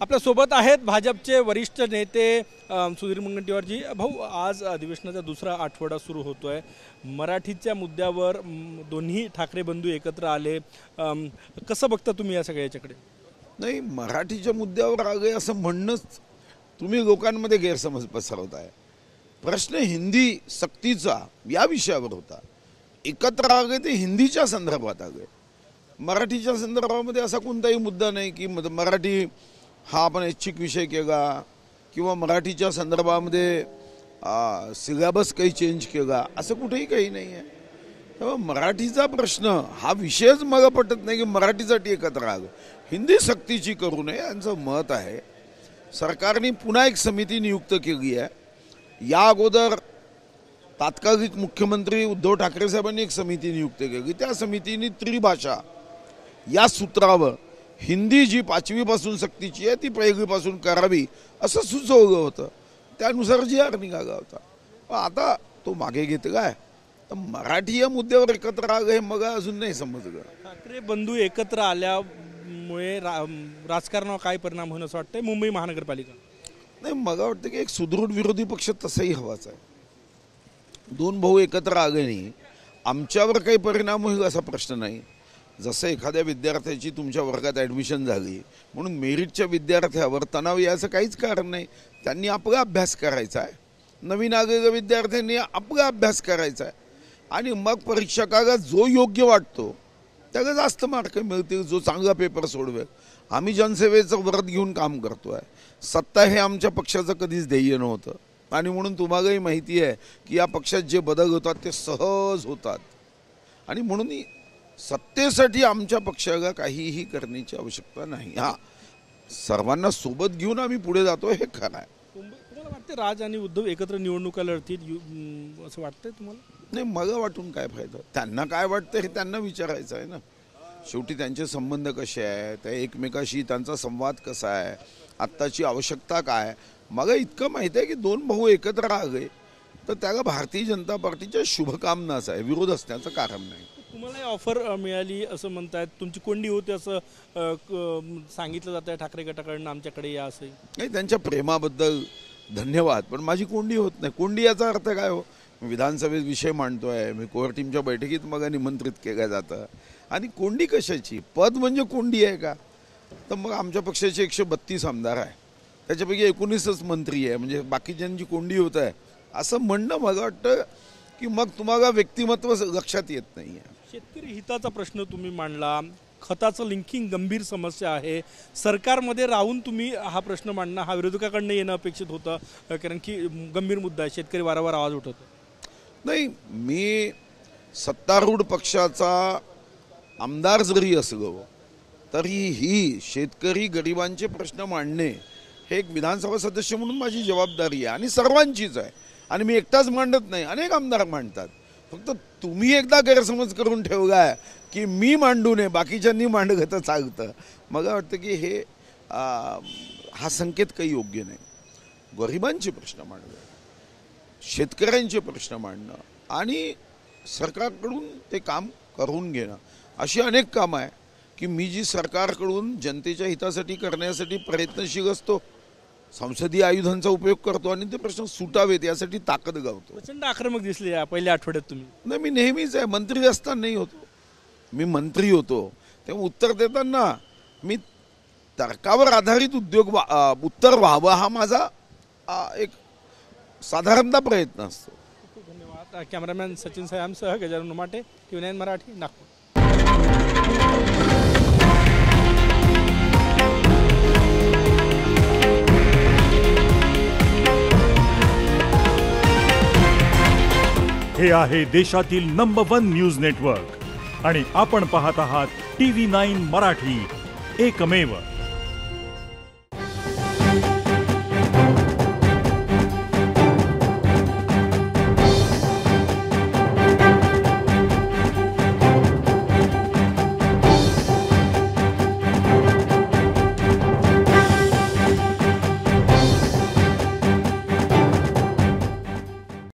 आपल्या सोबत आहेत भाजपचे वरिष्ठ नेते सुधीर मुनगंटीवारजी। भाऊ, आज अधिवेशनाचा दुसरा आठवडा सुरू होतोय। मराठीच्या मुद्द्यावर दोन्ही ठाकरे बंधू एकत्र आले। कसं बघता तुम्ही या सगळ्या याच्याकडे? नाही, मराठीच्या मुद्द्यावर आगे असं म्हणणंच तुम्ही लोकांमध्ये गैरसमज पसरवताय। प्रश्न हिंदी सक्तीचा या विषयावर होता। एकत्र आगे ते हिंदीच्या संदर्भात आगे। मराठीच्या संदर्भामध्ये असा कोणताही मुद्दा नाही की मराठी हा आपण ऐच्छिक विषय केला किंवा मराठीच्या संदर्भामध्ये सिलेबस काही चेंज केला, असं कुठेही काही नाही आहे। तेव्हा मराठीचा प्रश्न हा विषयच मला पटत नाही की मराठीसाठी एकत्र आलं, हिंदी सक्तीची करू नये यांचं मत आहे। सरकारने पुन्हा एक समिती नियुक्त केली आहे। या अगोदर तात्कालिक मुख्यमंत्री उद्धव ठाकरे साहेबांनी एक समिती नियुक्त केली। त्या समितीने त्रिभाषा या सूत्रावर हिंदी जी 5वी पासून सक्तीची आहे ती 1ली पासून करावी असं सुचवलं होतं। त्यानुसार GR निघाला होता। आता तो मागे घेतला आहे, तर मराठी या मुद्द्यावर एकत्र आलं हे मग अजून नाही समजलं। ठाकरे बंधू एकत्र आल्यामुळे राजकारणावर काय परिणाम होणं असं वाटतंय मुंबई महानगरपालिका? नाही, मला वाटतं की एक सुदृढ विरोधी पक्ष तसाही हवाच आहे। दोन भाऊ एकत्र आले नाही, आमच्यावर काही परिणाम होईल असा प्रश्न नाही। जसं एखाद्या विद्यार्थ्याची तुमच्या वर्गात ॲडमिशन झाली म्हणून मेरिटच्या विद्यार्थ्यावर तणाव याचं काहीच कारण नाही। त्यांनी आपला अभ्यास करायचा आहे, नवीन आलेल्या विद्यार्थ्यांनी आपला अभ्यास करायचा आहे आणि मग परीक्षकाला जो योग्य वाटतो त्याला जास्त मार्क मिळतील, जो चांगला पेपर सोडवेल। आम्ही जनसेवेचं व्रत घेऊन काम करतो आहे। सत्ता हे आमच्या पक्षाचं कधीच ध्येय नव्हतं आणि म्हणून तुम्हालाही माहिती आहे की या पक्षात जे बदल होतात ते सहज होतात आणि म्हणून सत्तेसाठी आमच्या पक्षाला काहीही करण्याची आवश्यकता नाही। हां, सर्वांना सोबत घेऊन आम्ही पुढे जातो हे खरं आहे। तुम्हाला वाटते राज आणि उद्धव एकत्र निवडणुका लढतील असं वाटतंय तुम्हाला? नाही, मला वाटून काय फायदा? त्यांना काय वाटतं हे त्यांना विचारायचं आहे ना। शेवटी त्यांचे संबंध कसे आहेत, त्या एकमेकाशी त्यांचा संवाद कसा आहे, आत्ताची आवश्यकता काय। मला इतकं माहिती आहे की दोन भाऊ एकत्र आले तर त्याला भारतीय जनता पार्टीच्या शुभकामनाच आहे, विरोध असण्याचं कारण नाही। तुम्हाला ऑफर मिळाली असं म्हणतायत, तुमची कोंडी होते असं सांगितलं जात आहे ठाकरे गटाकडून, आमच्याकडे या असं? नाही, त्यांच्या प्रेमाबद्दल धन्यवाद, पण माझी कोंडी होत नाही। कोंडी याचा अर्थ काय हो? विधानसभेत विषय मांडतोय मी, कोर टीमच्या बैठकीत मग निमंत्रित केलं जातं आणि कोंडी कशाची? पद म्हणजे कोंडी आहे का? तर मग आमच्या पक्षाचे 132 आमदार आहे, त्याच्यापैकी 19च मंत्री आहे, म्हणजे बाकीच्यांची कोंडी होत आहे असं म्हणणं मला वाटतं की मग तुम्हाला व्यक्तिमत्व लक्षात येत नाही आहे। शेतकरी हिताचा प्रश्न तुम्ही मांडला, खताचं लिंकिंग गंभीर समस्या आहे। सरकारमध्ये राहून तुम्ही हा प्रश्न मांडणं हा विरोधकाकडनं येणं अपेक्षित होतं, कारण की गंभीर मुद्दा आहे, शेतकरी वारंवार आवाज उठवतो। नाही, मी सत्तारूढ पक्षाचा आमदार जरी असलो तरीही शेतकरी गरिबांचे प्रश्न मांडणे हे एक विधानसभा सदस्य म्हणून माझी जबाबदारी आहे आणि सर्वांचीच आहे। आणि मी एकटाच मांडत नाही, अनेक आमदार मांडतात। फक्त तुम्ही एकदा गैरसमज करून ठेवला आहे की मी मांडू नये, बाकीच्यांनी मांडलं तर चालतं। मला वाटतं की हे हा संकेत काही योग्य नाही। गरिबांचे प्रश्न मांडणं, शेतकऱ्यांचे प्रश्न मांडणं आणि सरकारकडून ते काम करून घेणं अशी अनेक कामं आहे की मी जी सरकारकडून जनतेच्या हितासाठी करण्यासाठी प्रयत्नशील असतो, संसदीय आयुधांचा उपयोग करतो आणि ते प्रश्न सुटावेत यासाठी ताकद गावतो। प्रचंड आक्रमक दिसले या पहिल्या आठवड्यात तुम्ही। नाही, मी नेहमीच आहे, मंत्री असताना नाही होतो, मी मंत्री होतो तेव्हा उत्तर देताना मी तर्कावर आधारित उत्तर व्हावं हा माझा एक साधारणतः प्रयत्न असतो। खूप धन्यवाद। कॅमेरामॅन सचिन सायांसह गजानन उमाटे, TV9 मराठी, नागपूर। हे आहे देशातील नंबर 1 न्यूज नेटवर्क आणि आपण पाहत आहात TV9 मराठी, एकमेव।